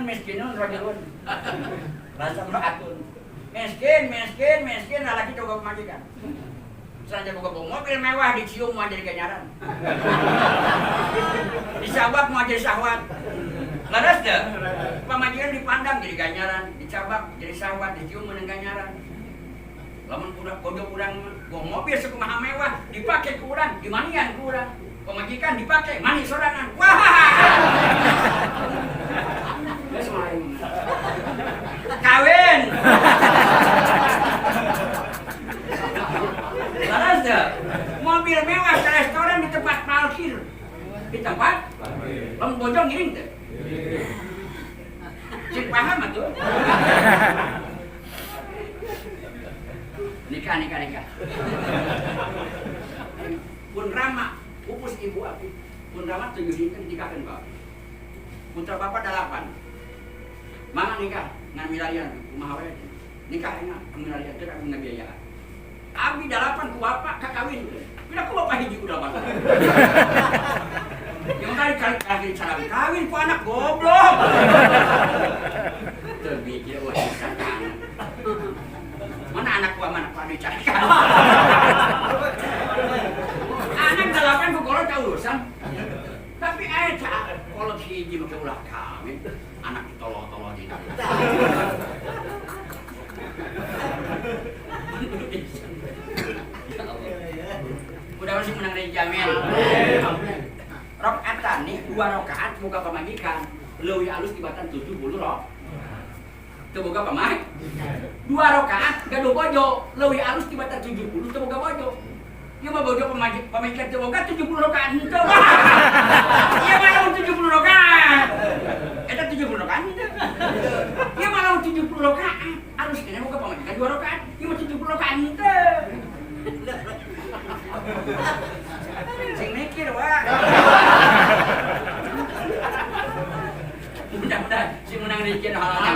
miskinan miskinun rajulun. Rasa meraatun. Miskin lagi coba majikan. Saja buka mobil mewah dicium mau jadi ganyaran. Disabak mau jadi sahwat. Laras deh. Pemajikan dipandang jadi ganyaran, dicabak jadi sahwat, dicium meneng ganyaran. Lamun kodok urang bawa mobil sekumaha mewah dipakai ke urang, dimanian ke urang. Pemajikan dipakai manis sorangan. Wah. Kawin. Laras deh. Mobil mewah ke restoran di tempat parkir. Di tempat? Lamun bojong ngiring deh. Cik paham atuh. Nikah. Pun Rama, pupus ibu api. Pun Rama 7 nikah nikahkan bapak. Putra bapak 8. Mama nikah ngan milarian kumaha we. Nikah enak milarian teh kami ngabiayaan. Abi 8 ku bapak kakawin. Bila ku bapak hiji udah bapak. Yang kali salam kawin ku anak goblok. Teu mikir wah mana anak gua mana pada dicarikan. Anak 8 ku kolot urusan. Tapi eta kolot hiji make ulah kawin, anak ditolong-tolong dina. Udah masih menang dari jamin. Rakaatan nih 2 rakaat muka pemajikan. Leuwih alus tibatan 70 rok. Teu boga pamah. 2 rakaat gaduh bojo, leuwih alus tibatan 70 teu boga bojo. Ieu mah bojo pamajikan teu boga 70 rakaat henteu. Ieu mah lamun 70 rakaat. Eta 70 rakaat henteu. Ieu mah lamun 70 rakaat, alus kene boga pamajikan 2 rakaat. Ieu mah 70 rakaat henteu. Sing mikir wae. Mudah-mudahan si menang rezeki halal.